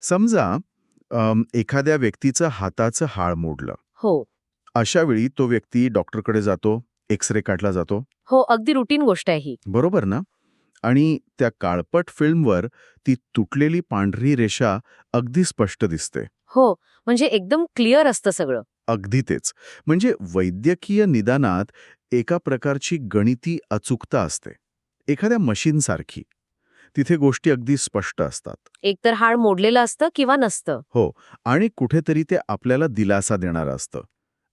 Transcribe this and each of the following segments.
समजा एखाद्या व्यक्तीचं हाताचं हाड मोडलं. हो. अशा वेळी तो व्यक्ती डॉक्टरकडे जातो, एक्स-रे काढला जातो. हो, अगदी रुटीन गोष्ट आहे ही. बरोबर ना? आणि त्या काळपट फिल्मवर ती तुटलेली पांढरी रेषा अगदी स्पष्ट दिसते. हो, म्हणजे एकदम क्लिअर असतं सगळं. अगदी तेच. म्हणजे वैद्यकीय निदानात एका प्रकारची गणिती अचूकता असते. एखाद्या मशीनसारखी. तिथे गोष्टी अगदी स्पष्ट असतात. एकतर हाड मोडलेलं असतं किंवा नसतं. हो, आणि कुठेतरी ते आपल्याला दिलासा देणारं असतं.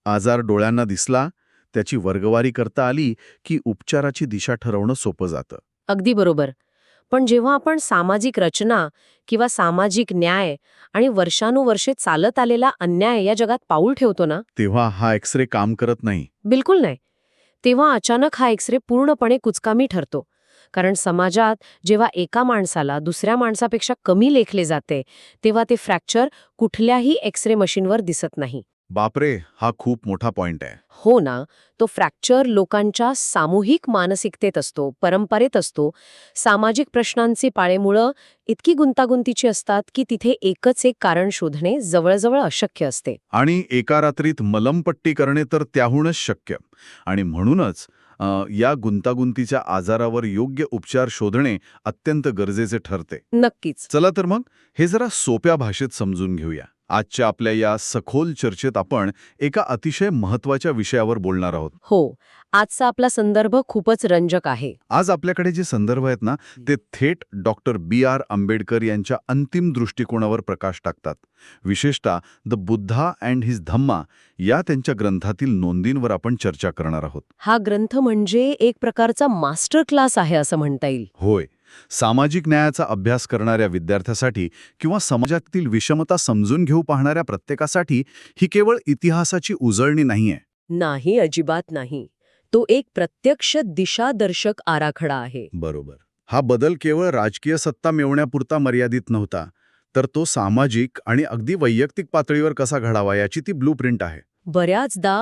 आजार डोळ्यांना दिसला, त्याची वर्गवारी करता आली, की उपचाराची दिशा ठरवणं सोपं जातं. अगदी बरोबर. पण जेव्हा आपण सामाजिक रचना किंवा सामाजिक न्याय आणि वर्षानुवर्षे चालत आलेला अन्याय या जगात पाऊल ठेवतो ना, तेव्हा हा एक्स-रे काम करत नाही. बिलकुल नाही. तेव्हा अचानक हा एक्सरे पूर्णपणे कुचकामी ठरतो. कारण समाजात जेव्हा एका माणसाला दुसऱ्या माणसापेक्षा कमी लेखले जाते, तेव्हा ते फ्रॅक्चर कुठल्याही एक्सरे मशीनवर दिसत नाही. बापरे, हा खूप मोठा पॉइंट आहे. हो ना, तो फ्रॅक्चर लोकांच्या सामूहिक मानसिकतेत असतो, परंपरेत असतो. सामाजिक प्रश्नांची पाळेमुळं इतकी गुंतागुंतीची असतात की तिथे एकच एक कारण शोधणे जवळजवळ अशक्य असते. आणि एका रात्रीत मलमपट्टी करणे तर त्याहूनच शक्य. आणि म्हणूनच या गुंतागुंतीच्या आजारावर योग्य उपचार शोधणे अत्यंत गरजेचे ठरते. नक्कीच. चला तर मग हे जरा सोप्या भाषेत समजून घेऊया. आजच्या आपल्या या सखोल चर्चेत आपण एका अतिशय महत्त्वाच्या विषयावर बोलणार आहोत. हो, आजचा आपला संदर्भ खूपच रंजक आहे. आज आपल्याकडे जे संदर्भ आहेत ना, ते थेट डॉक्टर B.R. आंबेडकर यांच्या अंतिम दृष्टिकोनावर प्रकाश टाकतात. विशेषतः द बुद्धा अँड हिज धम्मा या त्यांच्या ग्रंथातील नोंदींवर आपण चर्चा करणार आहोत. हा ग्रंथ म्हणजे एक प्रकारचा मास्टर क्लास आहे असं म्हणता येईल. होय, सामाजिक न्यायाचा अभ्यास करणाऱ्या विद्यार्थ्यासाठी किंवा समाजातील विषमता समजून घेऊ पाहणाऱ्या प्रत्येकासाठी ही केवळ इतिहासाची उजळणी नाहीये. नाही, अजिबात नाही. तो एक प्रत्यक्ष दिशादर्शक आराखडा आहे. बरोबर. हा बदल केवळ राजकीय सत्ता मिळवण्यापुरता मर्यादित नव्हता, तर तो सामाजिक आणि अगदी वैयक्तिक पातळीवर कसा घडावा याची ती ब्लूप्रिंट आहे. बऱ्याचदा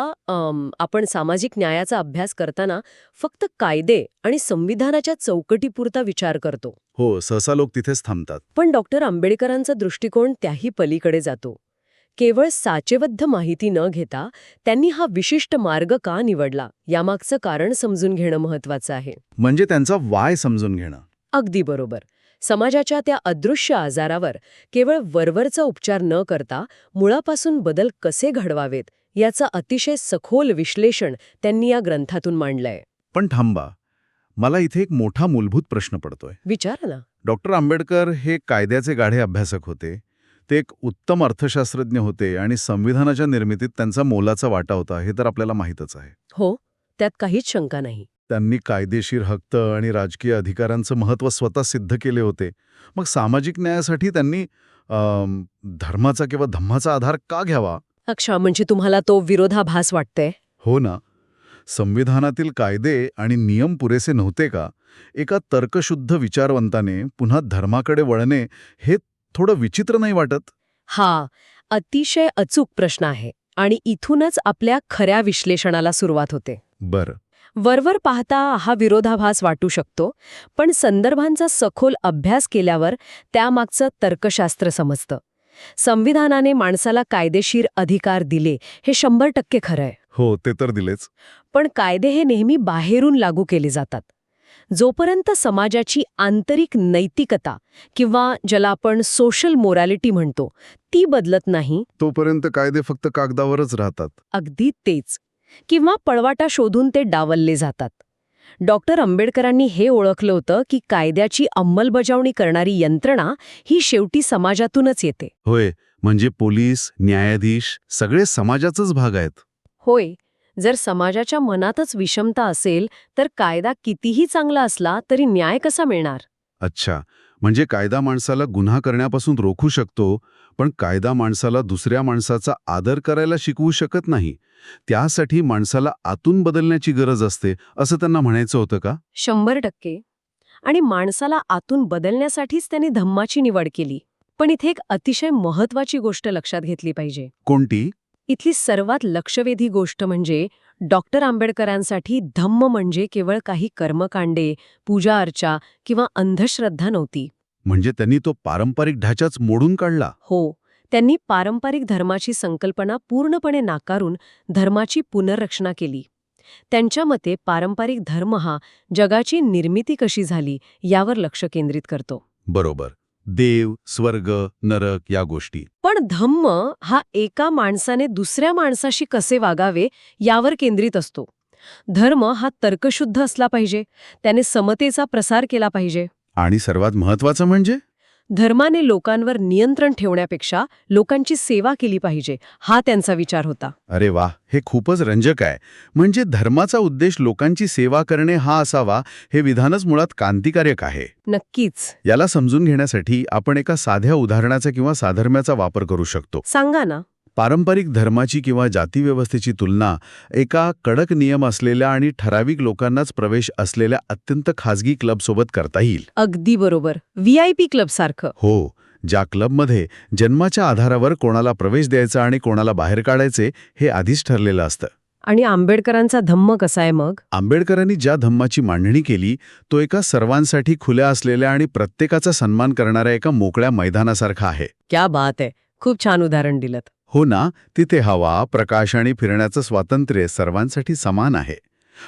आपण सामाजिक न्यायाचा अभ्यास करताना फक्त कायदे आणि संविधानाच्या चौकटीपुरता विचार करतो. हो, सहसा लोक तिथेच थांबतात. पण डॉक्टर आंबेडकरांचा दृष्टिकोन त्याही पलीकडे जातो. केवळ साचेबद्ध माहिती न घेता त्यांनी हा विशिष्ट मार्ग का निवडला यामागचं कारण समजून घेणं महत्वाचं आहे. म्हणजे त्यांचा वाय समजून घेणं. अगदी बरोबर. समाजाच्या त्या अदृश्य आजारावर केवळ वरवरचा उपचार न करता मुळापासून बदल कसे घडवावेत याचं अतिशय सखोल विश्लेषण त्यांनी या ग्रंथातून मांडलंय. पण थांबा, मला इथे एक मोठा मूलभूत प्रश्न पडतोय. विचारा ना. डॉक्टर आंबेडकर हे कायद्याचे गाढे अभ्यासक होते. ते एक उत्तम अर्थशास्त्रज्ञ होते आणि संविधानाच्या निर्मितीत त्यांचा मोलाचा वाटा होता, हे तर आपल्याला माहीतच आहे. हो, त्यात काहीच शंका नाही. त्यांनी कायदेशीर हक्क आणि राजकीय अधिकारांचं महत्त्व स्वतः सिद्ध केले होते. मग सामाजिक न्यायासाठी त्यांनी धर्माचा किंवा धम्माचा आधार का घ्यावा? अच्छा, म्हणजे तुम्हाला तो विरोधाभास वाटतंय? हो ना. संविधानातील कायदे आणि नियम पुरेसे नव्हते का? एका तर्कशुद्ध विचारवंताने पुन्हा धर्माकडे वळणे हे थोडं विचित्र नाही वाटत? हा अतिशय अचूक प्रश्न आहे आणि इथूनच आपल्या खऱ्या विश्लेषणाला सुरुवात होते. बरं. वरवर पाहता हा विरोधाभास वाटू शकतो, पण संदर्भांचा सखोल अभ्यास केल्यावर त्यामागचं तर्कशास्त्र समजतं. संविधानाने माणसाला कायदेशीर अधिकार दिले हे 100% खरं आहे. हो, ते तर दिलेच. पण कायदे हे नेहमी बाहेरून लागू केले जातात. जोपर्यंत समाजाची आंतरिक नैतिकता किंवा ज्याला आपण सोशल मोरॅलिटी म्हणतो ती बदलत नाही, तोपर्यंत कायदे फक्त कागदावरच राहतात. अगदी तेच. किंवा पळवाटा शोधून ते डावलले जातात. डॉक्टर आंबेडकरांनी हे ओळखलं होतं की कायद्याची अंमलबजावणी करणारी यंत्रणा ही शेवटी समाजातूनच येते. होय, म्हणजे पोलीस, न्यायाधीश सगळे समाजाचाच भाग आहेत. होय, जर समाजाच्या मनातच विषमता असेल तर कायदा कितीही चांगला असला तरी न्याय कसा मिळणार? अच्छा, म्हणजे कायदा माणसाला गुन्हा करण्यापासून रोखू शकतो, पण कायदा माणसाला दुसऱ्या माणसाचा आदर करायला शिकवू शकत नाही. त्यासाठी माणसाला आतून बदलण्याची गरज असते, असं त्यांना म्हणायचं होतं का? 100%. आणि माणसाला आतून बदलण्यासाठीच त्यांनी धम्माची निवड केली. पण इथे एक अतिशय महत्वाची गोष्ट लक्षात घेतली पाहिजे. कोणती? इथली सर्वात लक्षवेधी गोष्ट म्हणजे डॉक्टर आंबेडकरांसाठी धम्म म्हणजे केवळ काही कर्मकांडे, पूजा अर्चा किंवा अंधश्रद्धा नव्हती. म्हणजे त्यांनी तो पारंपरिक ढाचाच मोडून काढला. हो, त्यांनी पारंपरिक धर्माची संकल्पना पूर्णपणे नाकारून धर्माची पुनर्रचना केली. त्यांच्या मते पारंपरिक धर्म हा जगाची निर्मिती कशी झाली यावर लक्ष केंद्रित करतो. बरोबर. देव, स्वर्ग, नरक या गोष्टी. पण धम्म हा एका माणसाने दुसऱ्या माणसाशी कसे वागावे यावर केंद्रित असतो. धर्म हा तर्कशुद्ध असला पाहिजे, त्याने समतेचा प्रसार केला पाहिजे. आणि सर्वात महत्वाचं म्हणजे धर्माने लोकांवर नियंत्रण ठेवण्यापेक्षा लोकांची सेवा केली पाहिजे, हा त्यांचा विचार होता. अरे वा, हे खूपच रंजक आहे. म्हणजे धर्माचा उद्देश लोकांची सेवा करणे हा असावा, हे विधानच मुळात क्रांतिकारक आहे. नक्कीच. याला समजून घेण्यासाठी आपण एका साध्या उदाहरणाचा किंवा साधर्म्याचा वापर करू शकतो. सांगा ना. पारंपरिक धर्माची किंवा जातीव्यवस्थेची तुलना एका कडक नियम असलेल्या आणि ठराविक लोकांनाच प्रवेश असलेल्या अत्यंत खाजगी क्लबसोबत करता येईल. अगदी बरोबर. VIP क्लबसारखं. हो, ज्या क्लबमध्ये जन्माच्या आधारावर कोणाला प्रवेश द्यायचा आणि कोणाला बाहेर काढायचे हे आधीच ठरलेलं असतं. आणि आंबेडकरांचा धम्म कसा आहे मग? आंबेडकरांनी ज्या धम्माची मांडणी केली तो एका सर्वांसाठी खुल्या असलेल्या आणि प्रत्येकाचा सन्मान करणाऱ्या एका मोकळ्या मैदानासारखा आहे. क्या बात आहे. खूप छान उदाहरण दिलं. हो ना, तिथे हवा, प्रकाश आणि फिरण्याचं स्वातंत्र्य सर्वांसाठी समान आहे.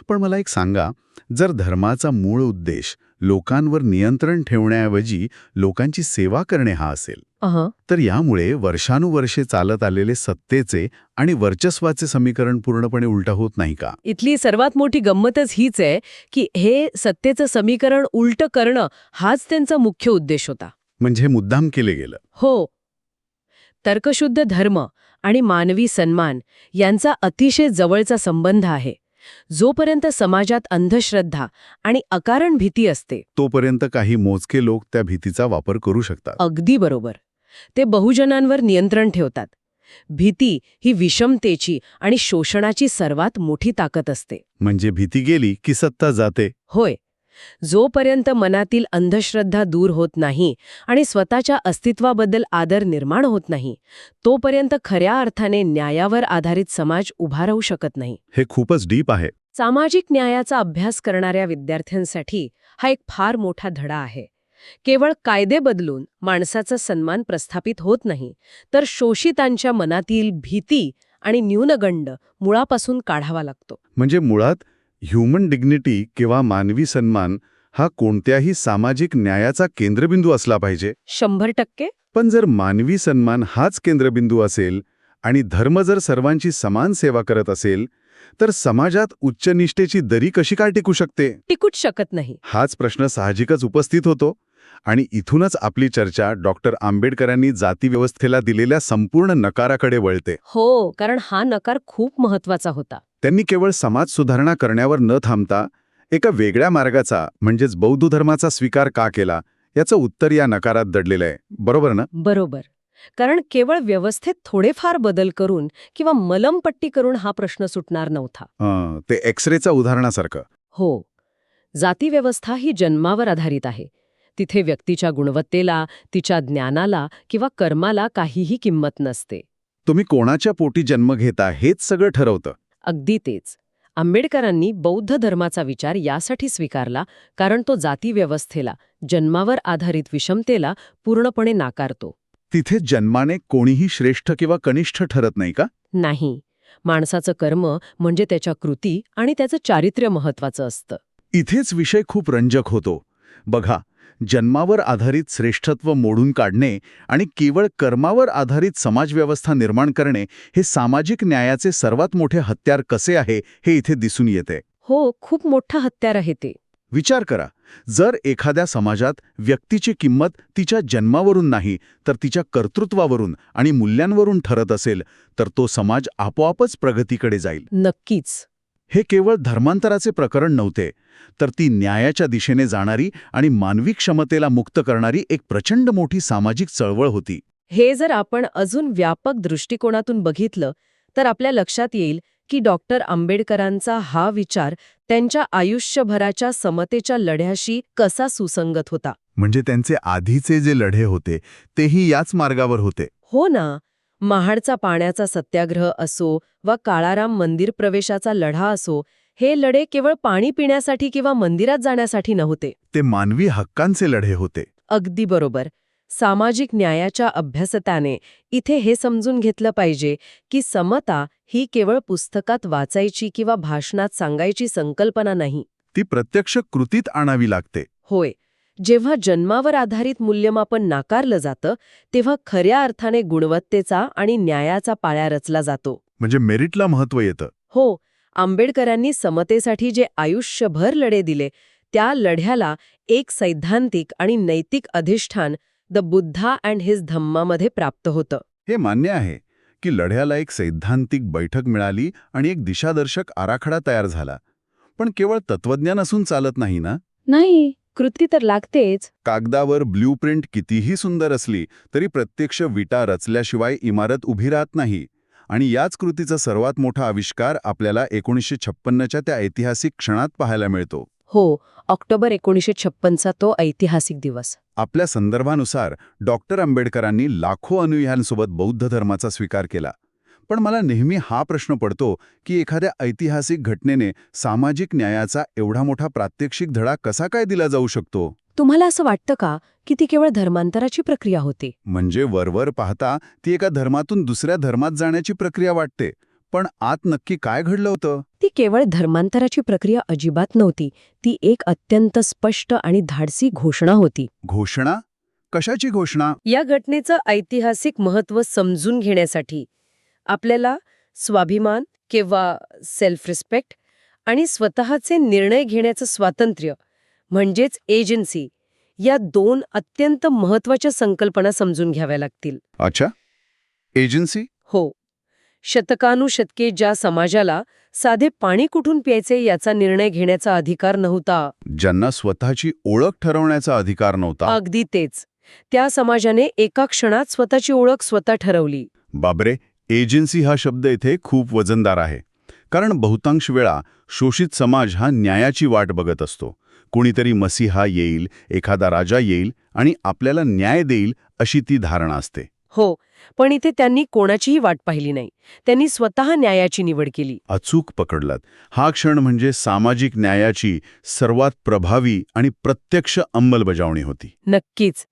पण मला एक सांगा, जर धर्माचा मूळ उद्देश लोकांवर नियंत्रण ठेवण्याऐवजी लोकांची सेवा करणे हा असेल, तर यामुळे वर्षानुवर्षे चालत आलेले सत्तेचे आणि वर्चस्वाचे समीकरण पूर्णपणे उलटा होत नाही का? इथली सर्वात मोठी गंमतच हीच आहे की हे सत्तेचं समीकरण उलटं करणं हाच त्यांचा मुख्य उद्देश होता. म्हणजे मुद्दाम केले गेलं. हो. तर्कशुद्ध धर्म आणि मानवी सन्मान यांचा अतिशय जवळचा संबंध आहे. जोपर्यंत समाजात अंधश्रद्धा आणि अकारण भीती असते तोपर्यंत काही मोजके लोक त्या भीतीचा वापर करू शकतात. अगदी बरोबर. ते बहुजनांवर नियंत्रण ठेवतात. भीती ही विषमतेची आणि शोषणाची सर्वात मोठी ताकद असते. म्हणजे भीती गेली की सत्ता जाते. होय. जोपर्यंत मनातील अंधश्रद्धा दूर होत नाही आणि स्वतःच्या अस्तित्वाबद्दल आदर निर्माण होत नाही, तोपर्यंत खऱ्या अर्थाने न्यायावर आधारित समाज उभा राहू शकत नाही. हे खूपच डीप आहे. सामाजिक न्यायाचा अभ्यास करणाऱ्या विद्यार्थ्यांसाठी हा एक फार मोठा धडा आहे. केवळ कायदे बदलून माणसाचा सन्मान प्रस्थापित होत नाही, तर शोषितांच्या मनातील भीती आणि न्यूनगंड मुळापासून काढावा लागतो. म्हणजे मुळात ह्युमन डिग्निटी किंवा मानवी सन्मान हा कोणत्याही सामाजिक न्यायाचा केंद्रबिंदू असला पाहिजे. 100%. पण जर मानवी सन्मान हाच केंद्रबिंदू असेल आणि धर्म जर सर्वांची समान सेवा करत असेल, तर समाजात उच्चनिष्ठेची दरी कशी काय टिकू शकते? टिकूच शकत नाही. हाच प्रश्न साहजिकच उपस्थित होतो. आणि इथूनच आपली चर्चा डॉक्टर आंबेडकरांनी जातीव्यवस्थेला दिलेल्या संपूर्ण नकाराकडे वळते. हो, कारण हा नकार खूप महत्वाचा होता. त्यांनी केवळ समाज सुधारणा करण्यावर न थांबता एका वेगळ्या मार्गाचा म्हणजेच बौद्ध धर्माचा स्वीकार का केला याचं उत्तर या नकारात दडलेलं आहे. बरोबर ना? बरोबर. कारण केवळ व्यवस्थेत थोडेफार बदल करून किंवा मलमपट्टी करून हा प्रश्न सुटणार नव्हता. ते एक्सरेचा उदाहरणासारखं. हो. जातीव्यवस्था ही जन्मावर आधारित आहे. तिथे व्यक्तीच्या गुणवत्तेला, तिच्या ज्ञानाला किंवा कर्माला काहीही किंमत नसते. तुम्ही कोणाच्या पोटी जन्म घेता हेच सगळं ठरवतं. अगदी तेच. आंबेडकरांनी बौद्ध धर्माचा विचार यासाठी स्वीकारला कारण तो जातीव्यवस्थेला, जन्मावर आधारित विषमतेला पूर्णपणे नाकारतो. तिथे जन्माने कोणीही श्रेष्ठ किंवा कनिष्ठ ठरत नाही का? नाही. माणसाचं कर्म म्हणजे त्याच्या कृती आणि त्याचं चारित्र्य महत्वाचं असतं. इथेच विषय खूप रंजक होतो. बघा, जन्मावर आधारित श्रेष्ठत्व मोडून काढणे आणि केवळ कर्मावर आधारित समाजव्यवस्था निर्माण करणे हे सामाजिक न्यायाचे सर्वात मोठे हत्यार कसे आहे हे इथे दिसून येते. हो, खूप मोठं हत्यार आहे ते. विचार करा, जर एखाद्या समाजात व्यक्तीची किंमत तिच्या जन्मावरून नाही तर तिच्या कर्तृत्वावरून आणि मूल्यांवरून ठरत असेल, तर तो समाज आपोआपच प्रगतीकडे जाईल. नक्कीच. हे केवळ धर्मांतराचे प्रकरण नव्हते, तर ती न्यायाच्या दिशेने जाणारी आणि मानवी क्षमतेला मुक्त करणारी एक प्रचंड मोठी सामाजिक चळवळ होती. हे जर आपण अजून व्यापक दृष्टिकोनातून बघितलं तर आपल्या लक्षात येईल की डॉक्टर आंबेडकरांचा हा विचार त्यांच्या आयुष्यभराच्या समतेच्या लढ्याशी कसा सुसंगत होता. म्हणजे त्यांचे आधीचे जे लढे होते तेही याच मार्गावर होते. हो ना. महाडचा पाण्याचा सत्याग्रह असो वा काळाराम मंदिर प्रवेशाचा लढा असो, हे लढे केवळ पाणी पिण्यासाठी किंवा मंदिरात जाण्यासाठी नव्हते. ते मानवी हक्कांचे लढे होते. अगदी बरोबर. सामाजिक न्यायाच्या अभ्यासताने इथे हे समजून घेतलं पाहिजे की समता ही केवळ पुस्तकात वाचायची किंवा भाषणात सांगायची संकल्पना नाही. ती प्रत्यक्ष कृतीत आणावी लागते. होय, जेव्हा जन्मावर आधारित मूल्यमापन नाकारलं जातं तेव्हा खऱ्या अर्थाने गुणवत्तेचा आणि न्यायाचा पाया रचला जातो. म्हणजे मेरिटला महत्त्व येतं. हो, आंबेडकरांनी समतेसाठी जे आयुष्यभर लढे दिले त्या लढ्याला एक सैद्धांतिक आणि नैतिक अधिष्ठान द बुद्धा अँड हिज धम्मामध्ये प्राप्त होतं. हे मान्य आहे की लढ्याला एक सैद्धांतिक बैठक मिळाली आणि एक दिशादर्शक आराखडा तयार झाला. पण केवळ तत्वज्ञान असून चालत नाही ना. नाही, कृती तर लागतेच. कागदावर ब्ल्यूप्रिंट कितीही सुंदर असली तरी प्रत्यक्ष विटा रचल्याशिवाय इमारत उभी राहत नाही. आणि याच कृतीचा सर्वात मोठा आविष्कार आपल्याला 1956च्या त्या ऐतिहासिक क्षणात पाहायला मिळतो. हो, ऑक्टोबर 1956चा तो ऐतिहासिक दिवस. आपल्या संदर्भानुसार डॉक्टर आंबेडकरांनी लाखो अनुयायांसोबत बौद्ध धर्माचा स्वीकार केला. पण मला नेहमी हा प्रश्न पडतो की एखाद्या ऐतिहासिक घटनेने सामाजिक न्यायाचा एवढा मोठा प्रात्यक्षिक धडा कसा काय दिला जाऊ शकतो? तुम्हाला असं वाटतं का की ती केवळ धर्मांतराची प्रक्रिया होती? म्हणजे वरवर पाहता ती एका धर्मातून दुसऱ्या धर्मात जाण्याची प्रक्रिया वाटते. पण आत नक्की काय घडलं होतं? ती केवळ धर्मांतराची प्रक्रिया अजिबात नव्हती. ती एक अत्यंत स्पष्ट आणि धाडसी घोषणा होती. घोषणा? कशाची घोषणा? या घटनेचं ऐतिहासिक महत्त्व समजून घेण्यासाठी आपल्याला स्वाभिमान किंवा सेल्फ रिस्पेक्ट आणि स्वतःचे निर्णय घेण्याचं स्वातंत्र्य म्हणजेच एजन्सी या दोन अत्यंत महत्त्वाच्या संकल्पना समजून घ्याव्या लागतील. अच्छा, एजन्सी? हो, शतकानुशतके ज्या समाजाला साधे पाणी कुठून प्यायचे याचा निर्णय घेण्याचा अधिकार नव्हता, ज्यांना स्वतःची ओळख ठरवण्याचा अधिकार नव्हता. अगदी तेच. त्या समाजाने एका क्षणात स्वतःची ओळख स्वतः ठरवली. बाबरे, एजन्सी हा शब्द इथे खूप वजनदार आहे. कारण बहुतांश वेळा शोषित समाज हा न्यायाची वाट बघत असतो. कुणीतरी मसीहा येईल, एखादा राजा येईल आणि आपल्याला न्याय देईल अशी ती धारणा असते. हो, पण इथे त्यांनी कोणाचीही वाट पाहिली नाही. त्यांनी स्वतः न्यायाची निवड केली. अचूक पकडलात. हा क्षण म्हणजे सामाजिक न्यायाची सर्वात प्रभावी आणि प्रत्यक्ष अंमलबजावणी होती. नक्कीच.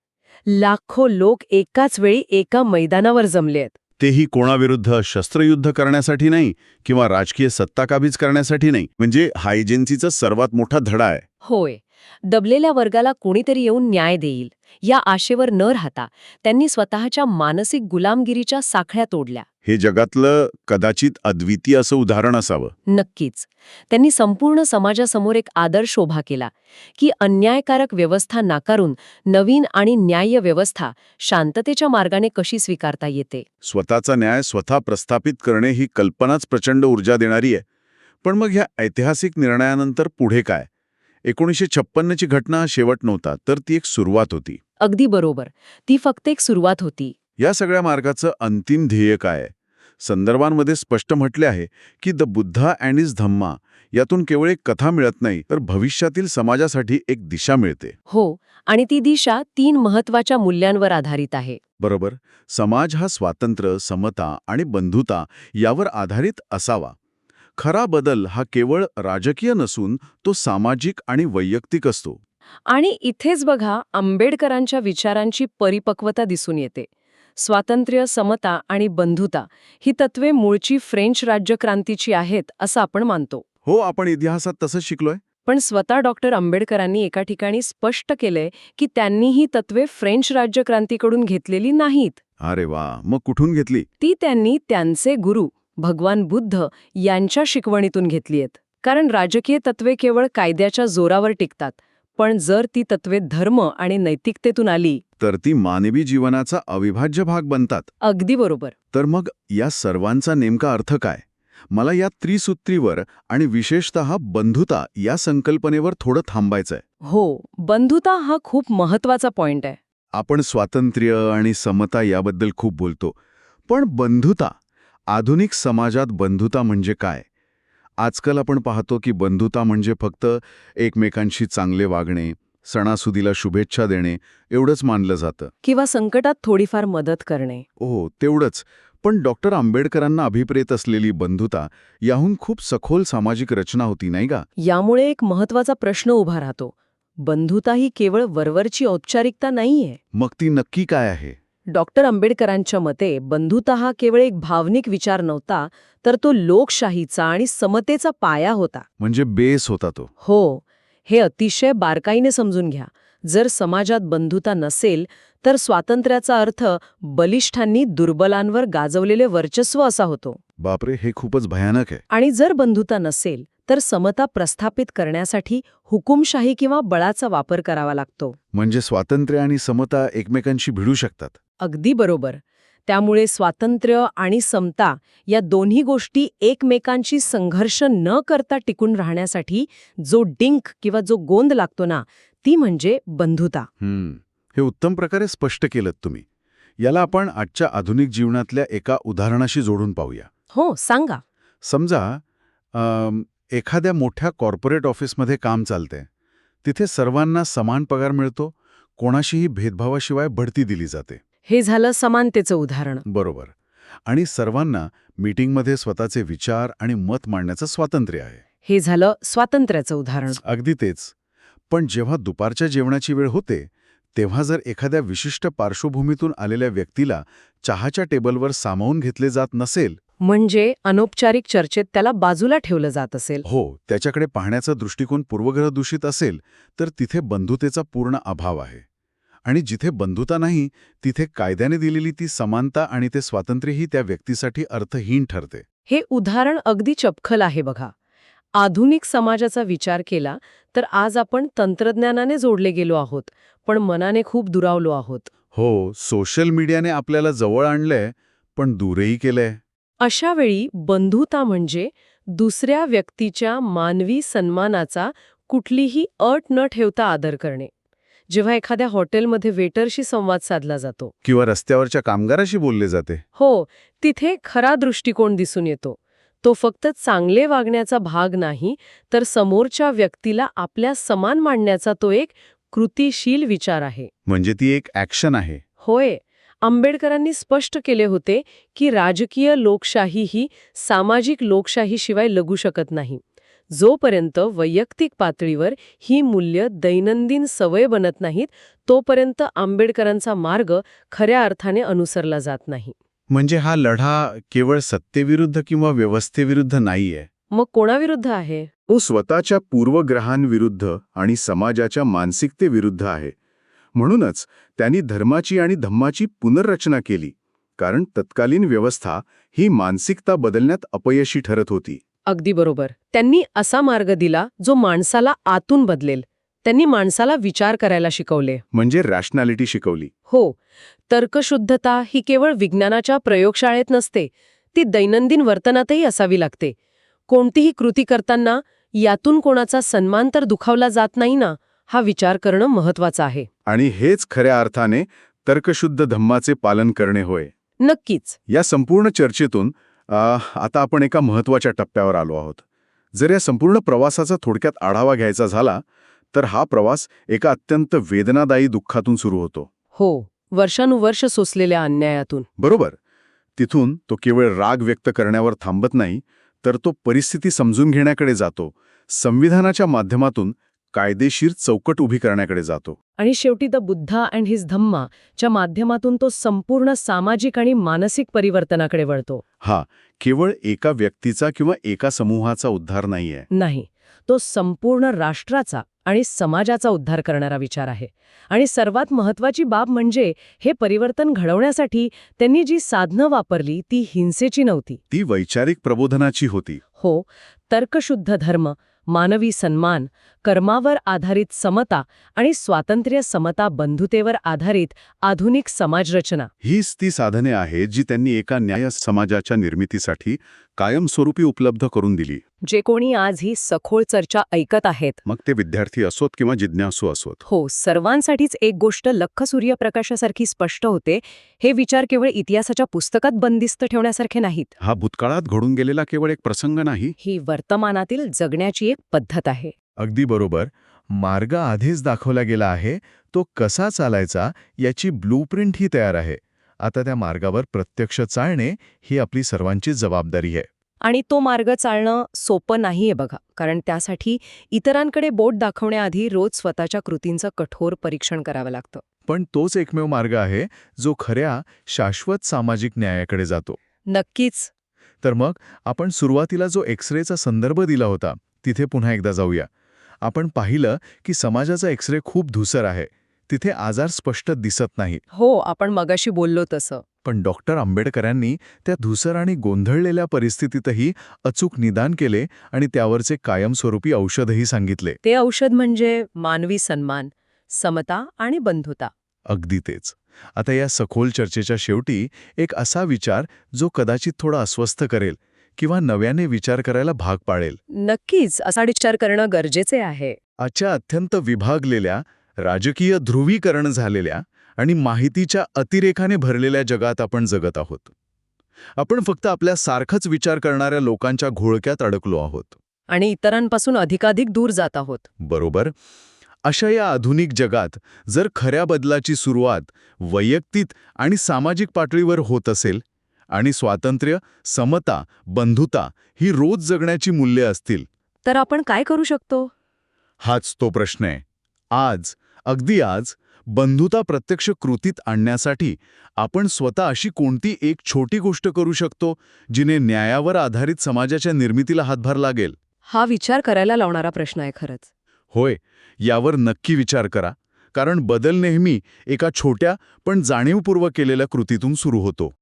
लाखो लोक एकाच वेळी एका मैदानावर जमलेत. तेही कोणाविरुद्ध शस्त्रयुद्ध करण्यासाठी नाही किंवा राजकीय सत्ताकाबीज करण्यासाठी नाही. म्हणजे हा एजन्सीचा सर्वात मोठा धडा आहे. होय, दबलेल्या वर्गाला कोणीतरी येऊन न्याय देईल या आशेवर न राहता त्यांनी स्वतःच्या मानसिक गुलामगिरीच्या साखळ्या तोडल्या. हे जगातलं कदाचित अद्वितीय असं उदाहरण असावं. नक्कीच. त्यांनी संपूर्ण समाजासमोर एक आदर्श उभा केला की अन्यायकारक व्यवस्था नाकारून नवीन आणि न्याय्य व्यवस्था शांततेच्या मार्गाने कशी स्वीकारता येते. स्वतःचा न्याय स्वतः प्रस्थापित करणे ही कल्पनाच प्रचंड ऊर्जा देणारी आहे. पण मग ह्या ऐतिहासिक निर्णयानंतर पुढे काय? 1956ची घटना शेवट नव्हता, तर ती एक सुरुवात होती. अगदी बरोबर. ती फक्त एक सुरुवात होती. या सगळ्या मार्गाचं अंतिम ध्येय काय आहे? संदर्भांमध्ये स्पष्ट म्हटले आहे की द बुद्धा अँड हिज धम्मा यातून केवळ एक कथा मिळत नाही, तर भविष्यातील समाजासाठी एक दिशा मिळते. हो, आणि ती दिशा 3 महत्वाच्या मूल्यांवर आधारित आहे. बरोबर. समाज हा स्वातंत्र्य, समता आणि बंधुता यावर आधारित असावा. खरा बदल हा केवळ राजकीय नसून तो सामाजिक आणि वैयक्तिक असतो. आणि इथेच बघा आंबेडकरांच्या विचारांची परिपक्वता दिसून येते. स्वातंत्र्य, समता आणि बंधुता ही तत्वे मूळची फ्रेंच राज्यक्रांतीची आहेत असं आपण मानतो. हो, आपण इतिहासात तसंच शिकलोय. पण स्वतः डॉक्टर आंबेडकरांनी एका ठिकाणी स्पष्ट केलंय की त्यांनी ही तत्वे फ्रेंच राज्यक्रांतीकडून घेतलेली नाहीत. अरे वा, मग कुठून घेतली? ती त्यांनी त्यांचे गुरु भगवान बुद्ध यांच्या शिकवणीतून घेतली आहेत. कारण राजकीय तत्वे केवळ कायद्याच्या जोरावर टिकतात, पण जर ती तत्वे धर्म आणि नैतिकतेतून आली तर ती मानवी जीवनाचा अविभाज्य भाग बनतात. अगदी बरोबर. तर मग या सर्वांचा नेमका अर्थ काय? मला या त्रिसूत्रीवर आणि विशेषतः बंधुता या संकल्पनेवर थोडं थांबायचंय. हो, बंधुता हा खूप महत्वाचा पॉइंट आहे. आपण स्वातंत्र्य आणि समता याबद्दल खूप बोलतो, पण बंधुता, आधुनिक समाजात बंधुता म्हणजे काय? आजकाल आपण पाहतो की बंधुता म्हणजे फक्त एकमेकांशी चांगले वागणे, सणासुदीला शुभेच्छा देणे एवढंच मानलं जातं. किंवा संकटात थोडीफार मदत करणे. हो, तेवढंच. पण डॉक्टर आंबेडकरांना अभिप्रेत असलेली बंधुता याहून खूप सखोल सामाजिक रचना होती, नाही का? यामुळे एक महत्वाचा प्रश्न उभा राहतो. बंधुता ही केवळ वरवरची औपचारिकता नाहीये. मग ती नक्की काय आहे? डॉक्टर आंबेडकरांच्या मते बंधुता हा केवळ एक भावनिक विचार नव्हता, तर तो लोकशाहीचा आणि समतेचा पाया होता. म्हणजे बेस होता तो. हो, हे अतिशय बारकाईने समजून घ्या. जर समाजात बंधुता नसेल, तर स्वातंत्र्याचा अर्थ बलिष्ठांनी दुर्बलांवर गाजवलेले वर्चस्व असा होतो. बापरे, हे खूपच भयानक आहे. आणि जर बंधुता नसेल, तर समता प्रस्थापित करण्यासाठी हुकुमशाही किंवा बळाचा वापर करावा लागतो. म्हणजे स्वातंत्र्य आणि समता एकमेकांशी भिडू शकतात. अगदी बरोबर. त्यामुळे स्वातंत्र्य आणि समता या दोन्ही गोष्टी एकमेकांशी संघर्ष न करता टिकून राहण्यासाठी जो डिंक किंवा जो गोंद लागतो ना, ती म्हणजे बंधुता. हे उत्तम प्रकारे स्पष्ट केलं तुम्ही. याला आपण आजच्या आधुनिक जीवनातल्या एका उदाहरणाशी जोडून पाहूया. हो, सांगा. समजा एखाद्या मोठ्या कॉर्पोरेट ऑफिसमध्ये काम चालतंय. तिथे सर्वांना समान पगार मिळतो, कोणाशीही भेदभावाशिवाय बढती दिली जाते. हे झालं समानतेचं उदाहरण. बरोबर. आणि सर्वांना मीटिंगमध्ये स्वतःचे विचार आणि मत मांडण्याचं स्वातंत्र्य आहे. हे झालं स्वातंत्र्याचं उदाहरण. अगदी तेच. पण जेव्हा दुपारच्या जेवणाची वेळ होते, तेव्हा जर एखाद्या विशिष्ट पार्श्वभूमीतून आलेल्या व्यक्तीला चहाच्या टेबलवर सामावून घेतले जात नसेल, म्हणजे अनौपचारिक चर्चेत त्याला बाजूला ठेवलं जात असेल. हो, त्याच्याकडे पाहण्याचा दृष्टिकोन पूर्वग्रहदूषित असेल, तर तिथे बंधुतेचा पूर्ण अभाव आहे. आणि जिथे बंधुता नाही, तिथे कायद्याने दिलेली ती समानता आणि ते स्वातंत्र्यही त्या व्यक्तीसाठी अर्थहीन ठरते. हे उदाहरण अगदी चपखल आहे बघा. आधुनिक समाजाचा विचार केला तर आज आपण तंत्रज्ञानाने जोडले गेलो आहोत, पण मनाने खूप दुरावलो आहोत. हो, सोशल मीडियाने आपल्याला जवळ आणलंय, पण दूरही केलंय. अशा वेळी बंधुता म्हणजे दुसऱ्या व्यक्तीच्या मानवी सन्मानाचा कुठलीही अट न ठेवता आदर करणे. जेव्हा एखाद्या हॉटेलमध्ये वेटरशी संवाद साधला जातो किंवा रस्त्यावरच्या कामगाराशी बोलले जाते. हो, तिथे खरा दृष्टिकोन दिसून येतो. तो फक्त चांगले वागण्याचा भाग नाही, तर समोरच्या व्यक्तीला आपल्या समान मांडण्याचा तो एक कृतिशील विचार आहे. म्हणजे ती एक ॲक्शन आहे. होय, आंबेडकरांनी स्पष्ट केले होते की राजकीय लोकशाही ही सामाजिक लोकशाहीशिवाय लगू शकत नाही. जोपर्यंत वैयक्तिक पातळीवर ही मूल्य दैनंदिन सवय बनत नाहीत, तोपर्यंत आंबेडकरांचा मार्ग खऱ्या अर्थाने अनुसरला जात नाही. म्हणजे हा लढा केवळ सत्तेविरुद्ध किंवा व्यवस्थेविरुद्ध नाहीये. मग कोणाविरुद्ध आहे? तो स्वतःच्या पूर्वग्रहांविरुद्ध आणि समाजाच्या मानसिकतेविरुद्ध आहे. म्हणूनच त्यांनी धर्माची आणि धम्माची पुनर्रचना केली, कारण तत्कालीन व्यवस्था ही मानसिकता बदलण्यात अपयशी ठरत होती. अगदी बरोबर. त्यांनी असा मार्ग दिला जो माणसाला आतून बदलेल. त्यांनी माणसाला विचार करायला शिकवले. म्हणजे रॅशनॅलिटी शिकवली. हो, तर्कशुद्धता ही केवळ विज्ञानाच्या प्रयोगशाळेत नसते, ती दैनंदिन वर्तनातही असावी लागते. कोणतीही कृती करताना यातून कोणाचा सन्मान तर दुखावला जात नाही ना, हा विचार करणं महत्वाचं आहे. आणि हेच खऱ्या अर्थाने तर्कशुद्ध धम्माचे पालन करणे होय. नक्कीच. या संपूर्ण चर्चेतून आता आपण एका महत्त्वाच्या टप्प्यावर आलो आहोत. जर या संपूर्ण प्रवासाचा थोडक्यात आढावा घ्यायचा झाला, तर हा प्रवास एका अत्यंत वेदनादायी दुःखातून सुरू होतो. हो, वर्षानुवर्ष सोसलेल्या अन्यायातून. बरोबर. तिथून तो केवळ राग व्यक्त करण्यावर थांबत नाही, तर तो परिस्थिती समजून घेण्याकडे जातो, संविधानाच्या माध्यमातून कायदेशीर चौकट उभी करण्याकडे जातो. आणि शेवटी द बुद्धा अँड हिज धम्मा च्या माध्यमातून तो संपूर्ण सामाजिक आणि मानसिक परिवर्तनाकडे वळतो. हा केवळ एका व्यक्तीचा किंवा एका समूहाचा उद्धार नाहीये. नाही, तो संपूर्ण राष्ट्राचा आणि समाजाचा उद्धार करणारा विचार आहे. आणि सर्वात महत्वाची बाब म्हणजे हे परिवर्तन घडवण्यासाठी त्यांनी जी साधनं वापरली ती हिंसेची नव्हती. ती वैचारिक प्रबोधनाची होती. हो, तर्कशुद्ध धर्म, मानवी सन्मान, कर्मावर आधारित समता आणि स्वातंत्र्य समता बंधुतेवर आधारित आधुनिक समाजरचना. हीच ती साधने आहेत जी त्यांनी एका न्याय समाजाच्या निर्मितीसाठी कायमस्वरूपी उपलब्ध करून दिली. जे कोणी आज ही सखोल चर्चा ऐकत आहेत, मग ते विद्यार्थी असोत किंवा जिज्ञासू असोत, हो, सर्वांसाठीच एक गोष्ट लख्ख सूर्यप्रकाशासारखी स्पष्ट होते. हे विचार केवळ इतिहासाच्या पुस्तकात बंदिस्त ठेवण्यासारखे नाहीत. हा भूतकाळात घडून गेलेला केवळ एक प्रसंग नाही, ही वर्तमानातील जगण्याची एक पद्धत आहे. अगदी बरोबर. मार्ग आधीच दाखवला गेला आहे, तो कसा चालायचा याची ब्लूप्रिंटही तयार आहे. आता त्या मार्गावर प्रत्यक्ष चालणे ही आपली सर्वांची जबाबदारी आहे. आणि तो मार्ग चालणं सोपं नाहीये बघा, कारण त्यासाठी इतरांकडे बोट दाखवण्याआधी रोज स्वतःच्या कृतींचं कठोर परीक्षण करावं लागतं. पण तोच एकमेव मार्ग आहे जो खऱ्या शाश्वत सामाजिक न्यायाकडे जातो. नक्कीच. तर मग आपण सुरुवातीला जो एक्सरेचा संदर्भ दिला होता तिथे पुन्हा एकदा जाऊया. आपण पाहिलं की समाजाचा एक्सरे खूप धूसर आहे. तिथे आजार स्पष्ट दिसत नाहीत. हो, आपण मगाशी बोललो तसं. पण डॉक्टर आंबेडकरांनी त्या धूसर आणि गोंधळलेल्या परिस्थितीतही अचूक निदान केले आणि त्यावरचे कायमस्वरूपी औषधही सांगितले. ते औषध म्हणजे मानवी सन्मान, समता आणि बंधुता. अगदी तेच. आता या सखोल चर्चेच्या शेवटी एक असा विचार जो कदाचित थोडा अस्वस्थ करेल किंवा नव्याने विचार करायला भाग पाडेल. नक्कीच असा विचार करणं गरजेचे आहे. आजच्या अत्यंत विभागलेल्या, राजकीय ध्रुवीकरण झालेल्या आणि माहितीच्या अतिरेकाने भरलेल्या जगात आपण जगत आहोत. आपण फक्त आपल्या सारखाच विचार करणाऱ्या लोकांच्या घोळक्यात अडकलो आहोत. आणि इतरांपासून अधिकाधिक दूर जात आहोत. बरोबर. अशा या आधुनिक जगात जर खऱ्या बदलाची सुरुवात वैयक्तिक आणि सामाजिक पातळीवर होत असेल आणि स्वातंत्र्य, समता, बंधुता ही रोज जगण्याची मूल्ये असतील, तर आपण काय करू शकतो? हाच तो प्रश्न आहे. आज, अगदी आज, बंधुता प्रत्यक्ष कृतीत आणण्यासाठी आपण स्वतः अशी कोणती एक छोटी गोष्ट करू शकतो जिने न्यायावर आधारित समाजाच्या निर्मितीला हातभार लागेल? हा विचार करायला लावणारा प्रश्न आहे खरंच. होय, यावर नक्की विचार करा, कारण बदल नेहमी एका छोट्या पण जाणीवपूर्वक केलेल्या कृतीतून सुरू होतो.